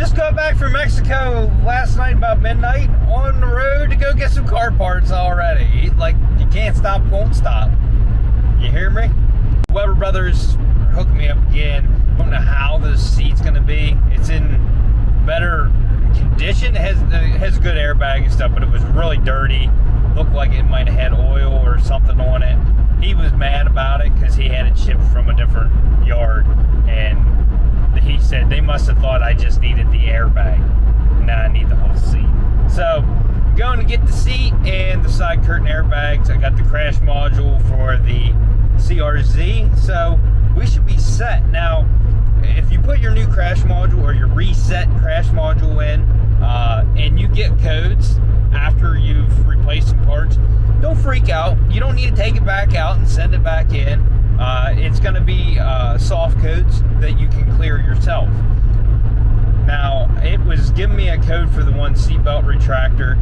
just got back from Mexico last night about midnight, on the road to go get some car parts already. Like, you can't stop, won't stop. You hear me? Weber Brothers hooked me up again. Don't know how this seat's gonna be. It's in better condition. It has a good airbag and stuff, but it was really dirty. Looked like it might have had oil or something on it. He was mad about it because he had it shipped from a different yard, and he said they must have thought I just needed the airbag. Now I need the whole seat. So going to get the seat and the side curtain airbags. I got the crash module for the CRZ, so we should be set. Now, if you put your new crash module or your reset crash module in, and you get codes after you've replaced some parts, don't freak out. You don't need to take it back out and send it back in. It's going to be soft codes that you can clear yourself. Now, it was giving me a code for the one seatbelt retractor.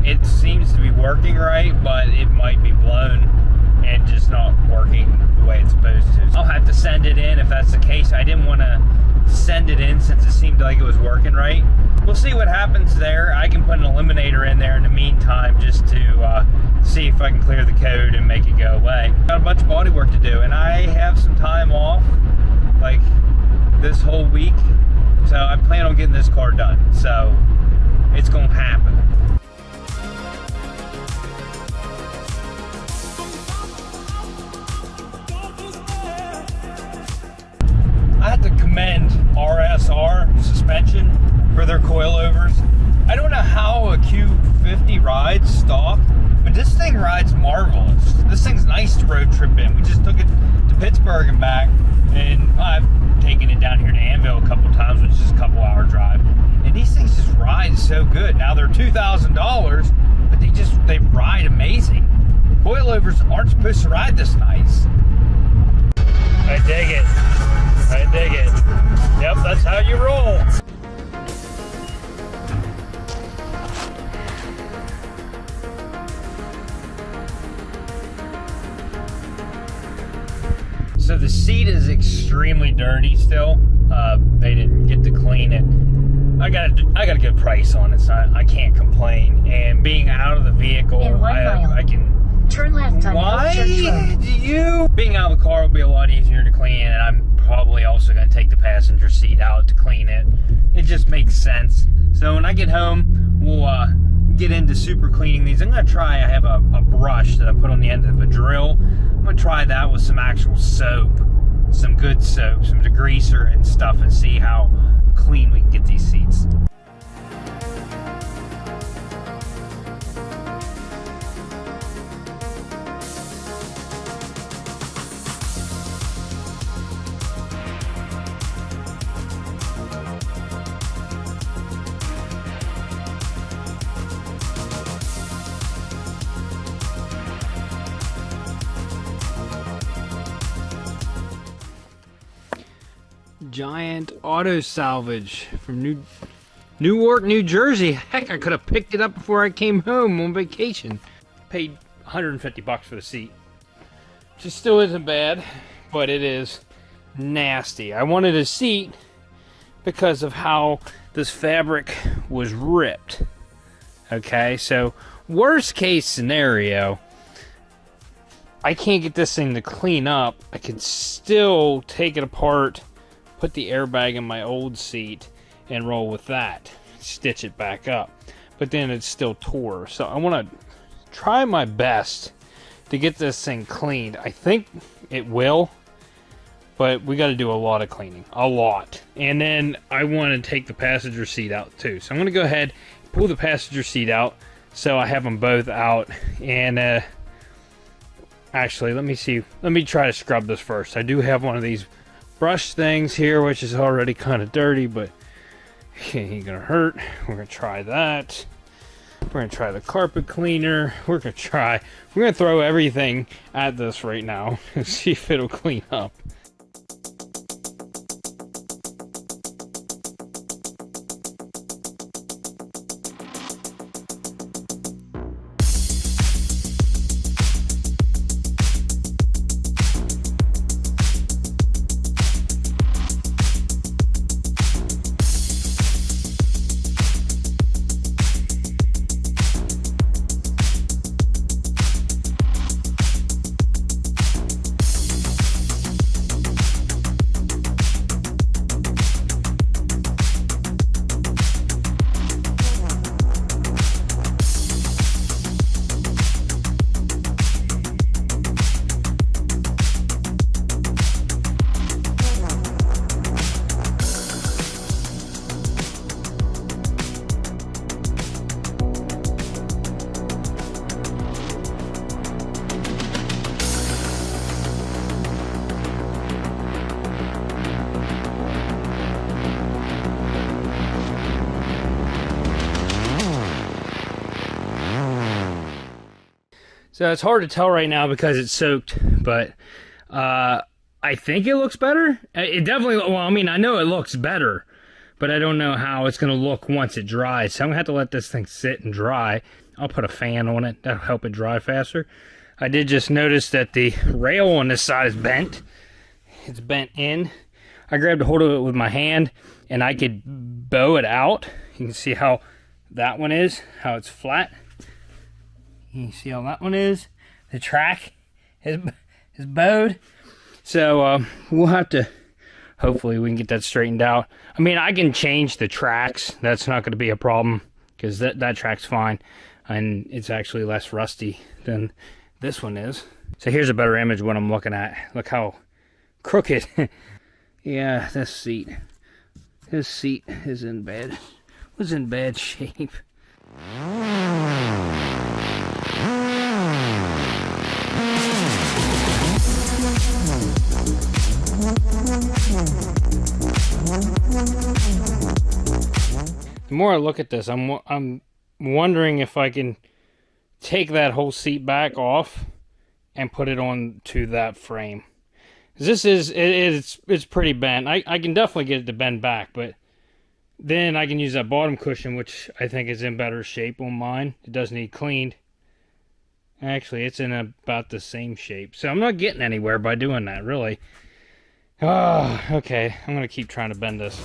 It seems to be working right, but it might be blown and just not working the way it's supposed to. I'll have to send it in if that's the case. I didn't want to send it in since it seemed like it was working right. We'll see what happens there. I can put an eliminator in there in the meantime just to see if I can clear the code and make it go away. Got a bunch of body work to do, and I have some time off like this whole week, so I plan on getting this car done. So it's gonna happen. I have to commend RSR suspension for their coilovers. I don't know how a Q50 rides stock, but this thing rides marvelous. This thing's nice to road trip in. We just took it to Pittsburgh and back, and I've taken it down here to Anvil a couple times, which is a couple hour drive. And these things just ride so good. Now they're $2,000, but they ride amazing. Coilovers aren't supposed to ride this nice. I dig it. I dig it. Yep, that's how you roll. So the seat is extremely dirty still. They didn't get to clean it. I got a good price on it, so I can't complain. And being out of the vehicle, I can turn left on Why do you? Being out of the car will be a lot easier to clean, and I'm probably also going to take the passenger seat out to clean it. It just makes sense. So when I get home, we'll get into super cleaning these. I'm going to try, I have a brush that I put on the end of a drill. I'm going to try that with some actual soap, some good soap, some degreaser and stuff, and see how clean we can get these seats. Giant Auto Salvage from Newark, New Jersey. Heck, I could have picked it up before I came home on vacation. Paid $150 for the seat. Which still isn't bad, but it is nasty. I wanted a seat because of how this fabric was ripped. Okay, so worst case scenario, I can't get this thing to clean up. I can still take it apart, put the airbag in my old seat, and roll with that. Stitch it back up. But then it's still tore. So I want to try my best to get this thing cleaned. I think it will, but we got to do a lot of cleaning. A lot. And then I want to take the passenger seat out too. So I'm going to go ahead, pull the passenger seat out so I have them both out. And actually, let me see. Let me try to scrub this first. I do have one of these brush things here, which is already kind of dirty, but it ain't gonna hurt. We're gonna try that. We're gonna try the carpet cleaner. We're gonna throw everything at this right now and see if it'll clean up. So it's hard to tell right now because it's soaked, but I think it looks better. It definitely, well, I mean, I know it looks better, but I don't know how it's going to look once it dries. So I'm going to have to let this thing sit and dry. I'll put a fan on it. That'll help it dry faster. I did just notice that the rail on this side is bent. It's bent in. I grabbed a hold of it with my hand, and I could bow it out. You can see how that one is, how it's flat. You can see how that one is. The track is bowed. So we'll have to, hopefully we can get that straightened out. I mean, I can change the tracks. That's not going to be a problem because that track's fine. And it's actually less rusty than this one is. So here's a better image of what I'm looking at. Look how crooked. Yeah, this seat is in bad shape. The more I look at this, I'm wondering if I can take that whole seat back off and put it on to that frame. This is it's pretty bent. I can definitely get it to bend back, but then I can use that bottom cushion, which I think is in better shape on mine. It does need cleaned. Actually, it's in about the same shape, so I'm not getting anywhere by doing that, really. Oh, okay. I'm gonna keep trying to bend this.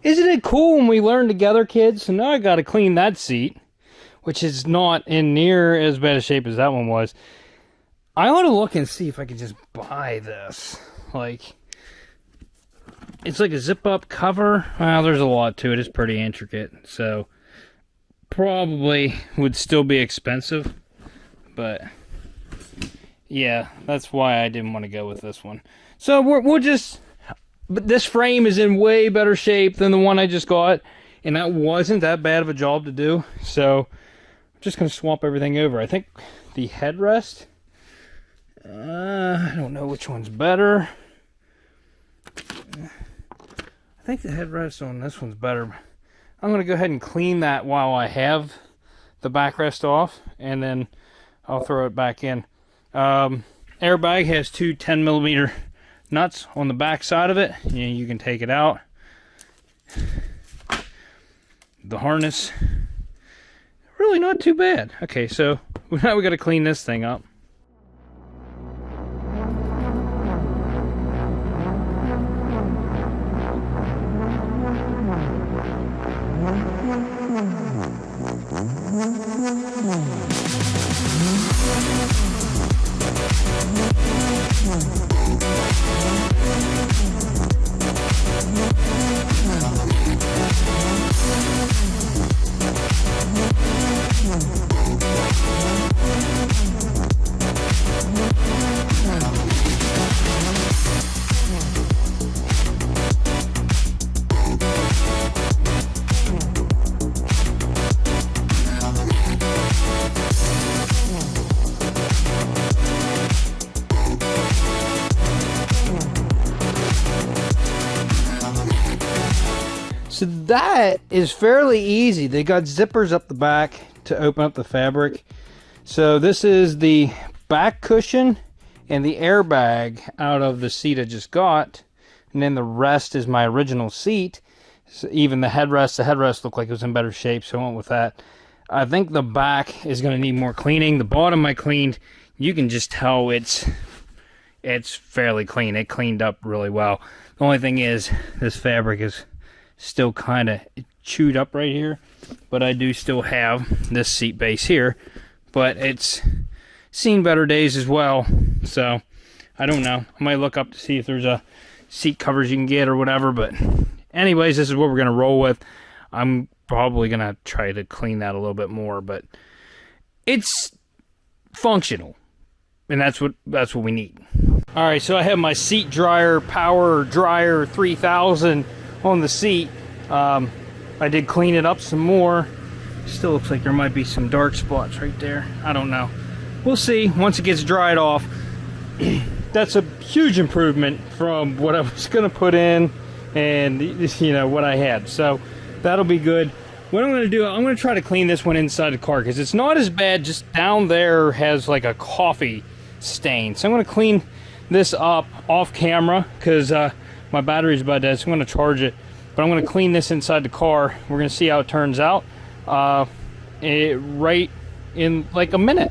Isn't it cool when we learn together, kids? So now I got to clean that seat, which is not in near as bad a shape as that one was. I want to look and see if I can just buy this. Like, it's like a zip-up cover. Well, there's a lot to it. It's pretty intricate. So, probably would still be expensive. But, yeah, that's why I didn't want to go with this one. So, we'll just... But this frame is in way better shape than the one I just got. And that wasn't that bad of a job to do. So, I'm just going to swap everything over. I think the headrest... I don't know which one's better. I think the headrest on this one's better. I'm going to go ahead and clean that while I have the backrest off. And then I'll throw it back in. Airbag has two 10mm nuts on the back side of it. You can take it out. The harness, really not too bad. Okay, so now we got to clean this thing up. So that is fairly easy. They got zippers up the back to open up the fabric. So this is the back cushion and the airbag out of the seat I just got. And then the rest is my original seat. So even the headrest looked like it was in better shape, so I went with that. I think the back is going to need more cleaning. The bottom I cleaned. You can just tell it's it's fairly clean. It cleaned up really well. The only thing is, this fabric is still kind of chewed up right here, but I do still have this seat base here, but it's seen better days as well. So I don't know, I might look up to see if there's a seat covers you can get or whatever, but anyways, this is what we're gonna roll with. I'm probably gonna try to clean that a little bit more, but it's functional, and that's what we need. All right, so I have my seat dryer, Power Dryer 3000 on the seat. I did clean it up some more. Still looks like there might be some dark spots right there. I don't know. We'll see once it gets dried off. That's a huge improvement from what I was gonna put in and, you know, what I had. So that'll be good. What I'm gonna do, I'm gonna try to clean this one inside the car because it's not as bad. Just down there has like a coffee stain. So I'm gonna clean this up off camera because my battery's about dead, so I'm going to charge it. But I'm going to clean this inside the car. We're going to see how it turns out right in like a minute.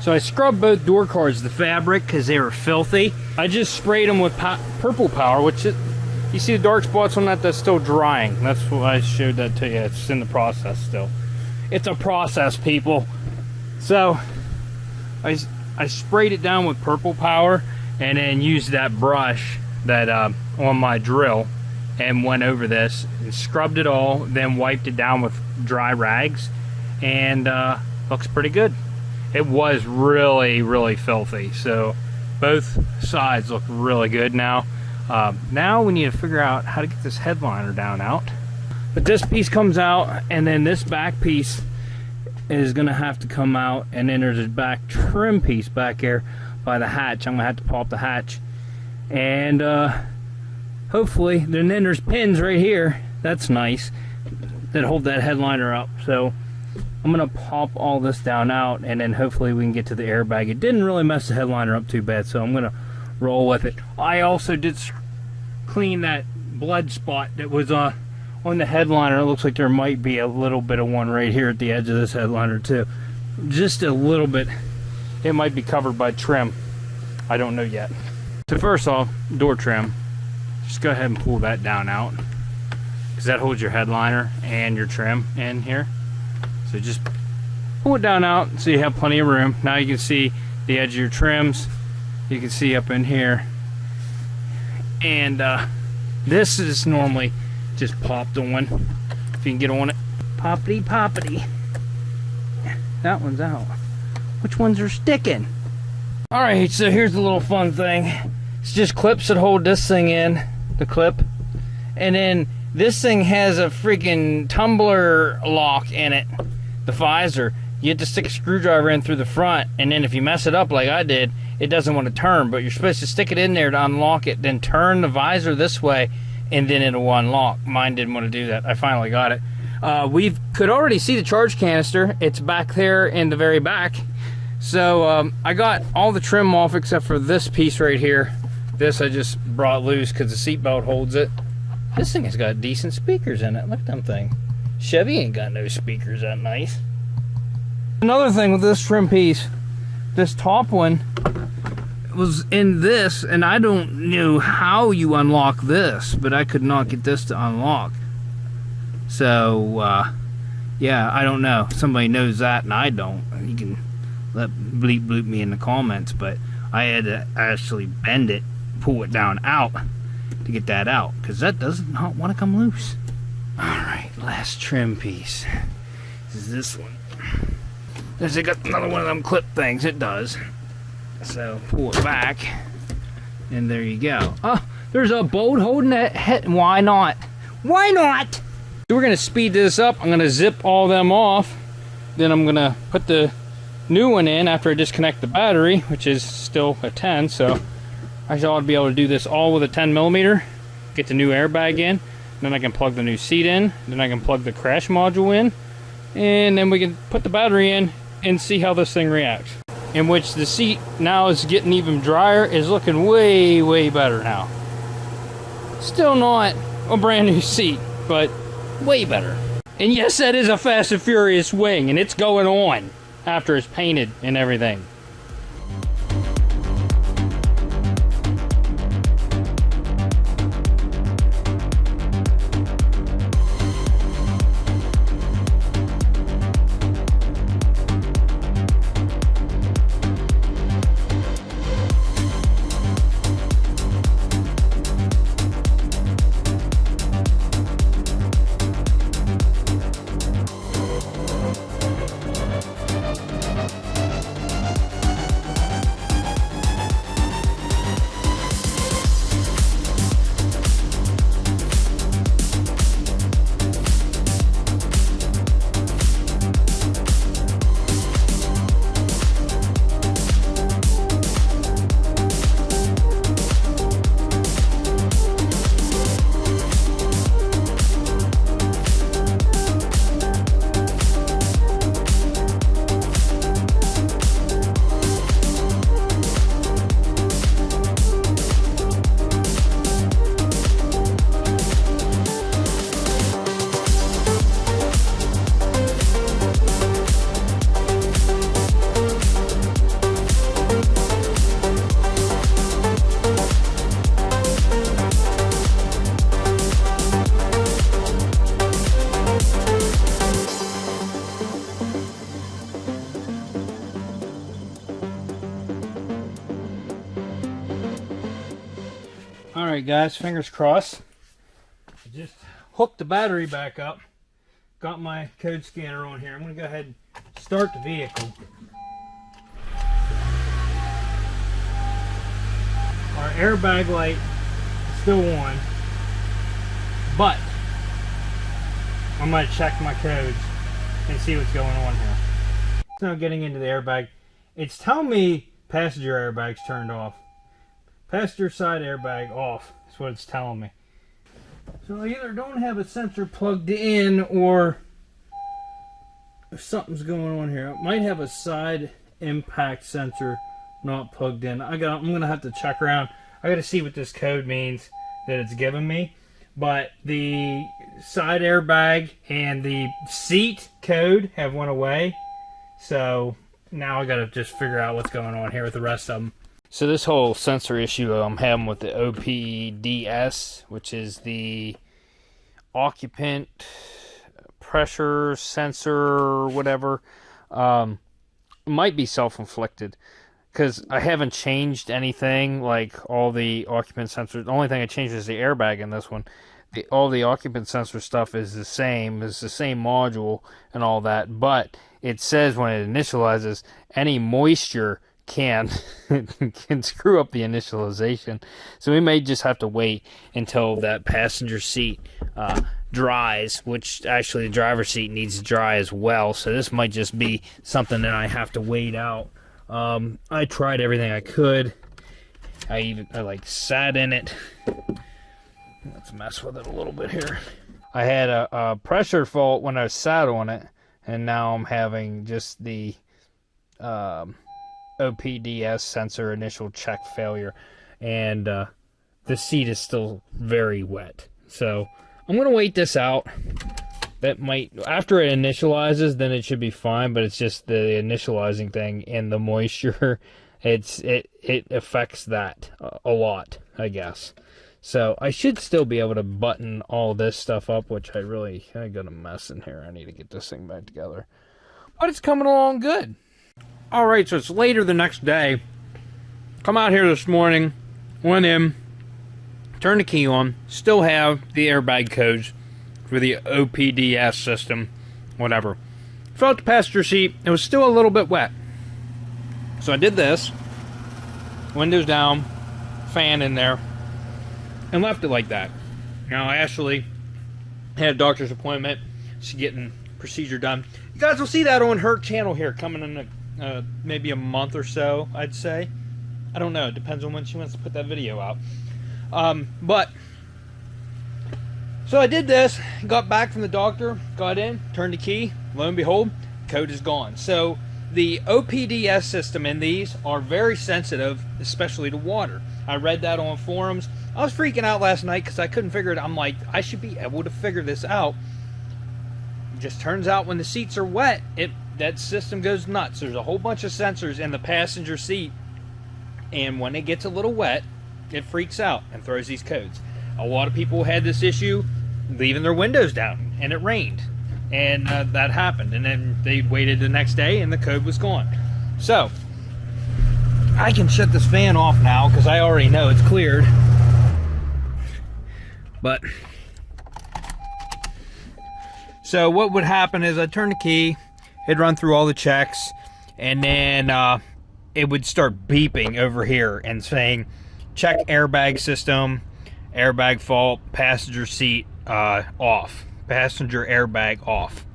So I scrubbed both door cards, the fabric, because they were filthy. I just sprayed them with purple power, which is, you see the dark spots on that, that's still drying. That's what I showed that to you. It's in the process still. It's a process, people. So I sprayed it down with purple power and then used that brush that on my drill and went over this and scrubbed it all, then wiped it down with dry rags, and looks pretty good. It was really, really filthy. So both sides look really good now. Now we need to figure out how to get this headliner down out. But this piece comes out, and then this back piece is gonna have to come out, and then there's a back trim piece back here by the hatch. I'm gonna have to pop the hatch. And hopefully, then there's pins right here. That's nice, that hold that headliner up. So I'm gonna pop all this down out, and then hopefully we can get to the airbag. It didn't really mess the headliner up too bad, so I'm gonna roll with it. I also did clean that blood spot that was on the headliner. It looks like there might be a little bit of one right here at the edge of this headliner too. Just a little bit. It might be covered by trim. I don't know yet. So first off, door trim. Just go ahead and pull that down out, because that holds your headliner and your trim in here. So just pull it down out so you have plenty of room. Now you can see the edge of your trims. You can see up in here. And this is normally just popped on. If you can get on it. Poppity poppity. That one's out. Which ones are sticking? Alright, so here's the little fun thing. It's just clips that hold this thing in, the clip. And then this thing has a freaking tumbler lock in it. The visor, you have to stick a screwdriver in through the front, and then if you mess it up like I did, it doesn't want to turn, but you're supposed to stick it in there to unlock it, then turn the visor this way, and then it'll unlock. Mine didn't want to do that. I finally got it. We could already see the charge canister. It's back there in the very back. So I got all the trim off except for this piece right here. This I just brought loose because the seatbelt holds it. This thing has got decent speakers in it. Look at them thing. Chevy ain't got no speakers that nice. Another thing with this trim piece, this top one was in this, and I don't know how you unlock this, but I could not get this to unlock. So yeah, I don't know. Somebody knows that and I don't. You can let bleep bloop me in the comments, but I had to actually bend it, pull it down out to get that out, because that does not want to come loose. Alright, last trim piece is this one. There's got another one of them clip things. It does. So pull it back, and there you go. Oh, there's a bolt holding that head. Why not? Why not? So we're gonna speed this up. I'm gonna zip all them off. Then I'm gonna put the new one in after I disconnect the battery, which is still a 10. So I should be able to do this all with a 10mm. Get the new airbag in. Then I can plug the new seat in. Then I can plug the crash module in. And then we can put the battery in and see how this thing reacts. in which the seat now is getting even drier, is looking way, way better now. Still not a brand new seat, but way better. And yes, that is a Fast and Furious wing, and it's going on after it's painted and everything. Alright guys, fingers crossed. I just hooked the battery back up. Got my code scanner on here. I'm going to go ahead and start the vehicle. Our airbag light is still on. But I'm going to check my codes and see what's going on here. It's now getting into the airbag. It's telling me passenger airbag's turned off. Passenger side airbag off is what it's telling me. So I either don't have a sensor plugged in, or if something's going on here. I might have a side impact sensor not plugged in. I'm gonna have to check around. I gotta see what this code means that it's giving me. But the side airbag and the seat code have went away. So now I gotta just figure out what's going on here with the rest of them. So this whole sensor issue I'm having with the OPDS, which is the occupant pressure sensor, whatever, might be self-inflicted, because I haven't changed anything like all the occupant sensors. The only thing I changed is the airbag in this one. All the occupant sensor stuff is the same. It's the same module and all that, but it says when it initializes, any moisture can screw up the initialization. So we may just have to wait until that passenger seat dries, which actually the driver's seat needs to dry as well. So this might just be something that I have to wait out. I tried everything I could. I like sat in it. Let's mess with it a little bit here. I had a pressure fault when I sat on it, and now I'm having just the OPDS sensor initial check failure, and the seat is still very wet. So I'm gonna wait this out. That might, after it initializes, then it should be fine, but it's just the initializing thing and the moisture, it affects that a lot, I guess. So I should still be able to button all this stuff up, which I got a mess in here. I need to get this thing back together, but it's coming along good. Alright, so it's later the next day. Come out here this morning, went in, turned the key on, still have the airbag codes for the OPDS system, whatever. Felt the passenger seat, it was still a little bit wet. So I did this, windows down, fan in there, and left it like that. Now I actually had a doctor's appointment. She's getting procedure done. You guys will see that on her channel here coming in maybe a month or so, I'd say. I don't know, it depends on when she wants to put that video out. So I did this, got back from the doctor, got in, turned the key, lo and behold, code is gone. So the OPDS system in these are very sensitive, especially to water. I read that on forums. I was freaking out last night because I couldn't figure it. I'm like, I should be able to figure this out. It just turns out when the seats are wet, that system goes nuts. There's a whole bunch of sensors in the passenger seat, and when it gets a little wet, it freaks out and throws these codes. A lot of people had this issue leaving their windows down, and it rained, and that happened, and then they waited the next day and the code was gone. So I can shut this fan off now because I already know it's cleared. But so what would happen is I'd turn the key, it'd run through all the checks, and then it would start beeping over here and saying check airbag system, airbag fault, passenger seat off, passenger airbag off.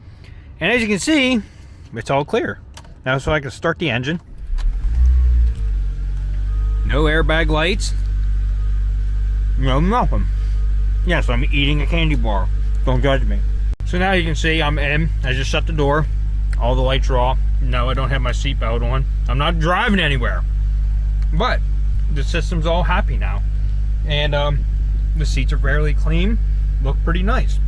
And as you can see, it's all clear. Now so I can start the engine. No airbag lights. No nothing. Yes, I'm eating a candy bar. Don't judge me. So now you can see I'm in. I just shut the door. All the lights are off. No, I don't have my seatbelt on. I'm not driving anywhere. But the system's all happy now. And the seats are fairly clean. Look pretty nice.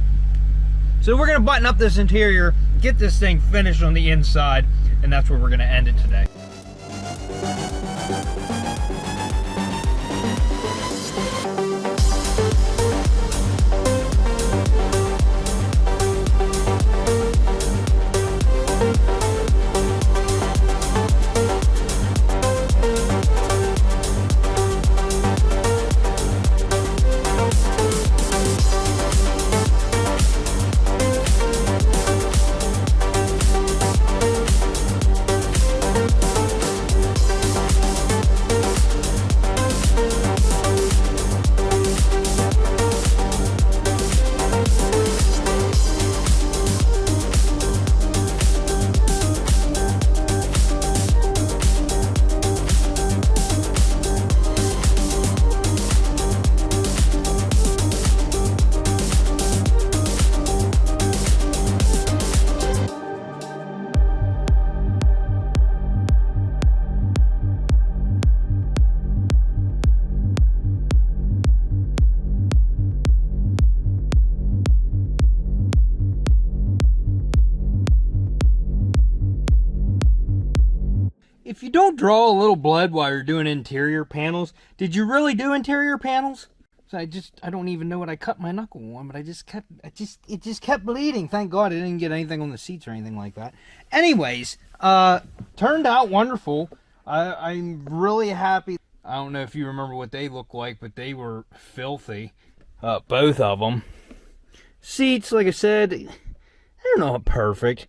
So we're going to button up this interior, get this thing finished on the inside, and that's where we're going to end it today. If you don't draw a little blood while you're doing interior panels, did you really do interior panels? So I don't even know what I cut my knuckle on, but it just kept bleeding. Thank God I didn't get anything on the seats or anything like that. Anyways, turned out wonderful. I'm really happy. I don't know if you remember what they look like, but they were filthy. Both of them. Seats, like I said, they're not perfect.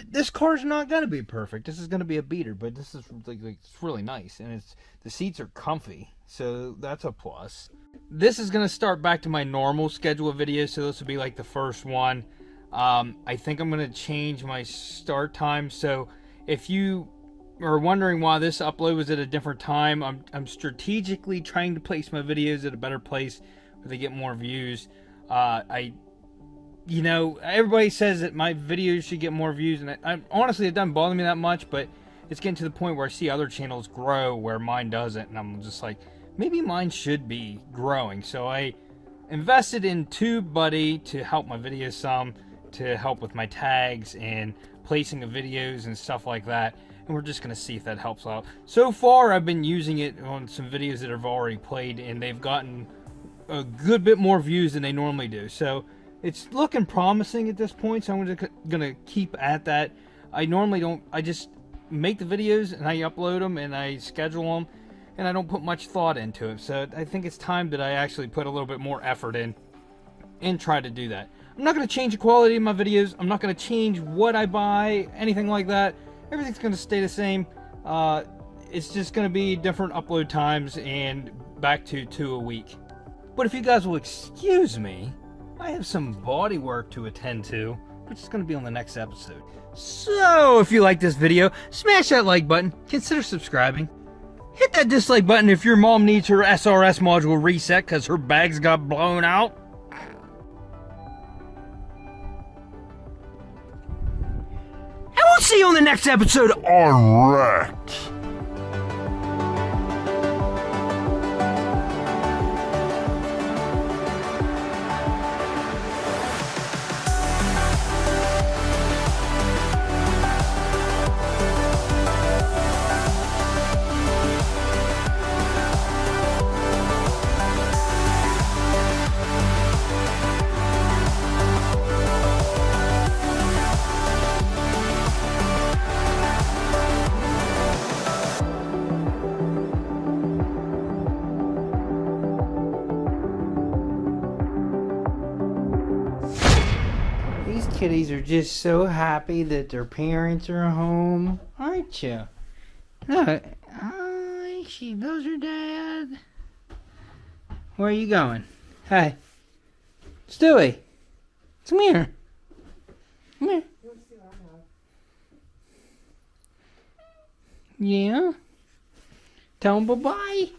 This car's not going to be perfect. This is going to be a beater, but this is like it's really nice, and the seats are comfy, so that's a plus. This is going to start back to my normal schedule of videos, so this will be like the first one. I think I'm going to change my start time, so if you are wondering why this upload was at a different time, I'm strategically trying to place my videos at a better place where they get more views. You know, everybody says that my videos should get more views, and I honestly, it doesn't bother me that much, but it's getting to the point where I see other channels grow where mine doesn't, and I'm just like, maybe mine should be growing. So I invested in TubeBuddy to help my videos some, to help with my tags and placing of videos and stuff like that, and we're just going to see if that helps out. So far, I've been using it on some videos that I've already played, and they've gotten a good bit more views than they normally do. So it's looking promising at this point, so I'm gonna keep at that. I normally don't, I just make the videos and I upload them and I schedule them, and I don't put much thought into it. So I think it's time that I actually put a little bit more effort in and try to do that. I'm not gonna change the quality of my videos. I'm not gonna change what I buy, anything like that. Everything's gonna stay the same. It's just gonna be different upload times and back to 2 a week. But if you guys will excuse me, I have some body work to attend to, which is going to be on the next episode. So, if you like this video, smash that like button, consider subscribing. Hit that dislike button if your mom needs her SRS module reset because her bags got blown out. And we'll We'll see you on the next episode on Wrecked. These kitties are just so happy that their parents are home, aren't you? Look, oh, she loves her dad. Where are you going? Hey, Stewie, come here. Come here. Yeah? Tell him bye-bye.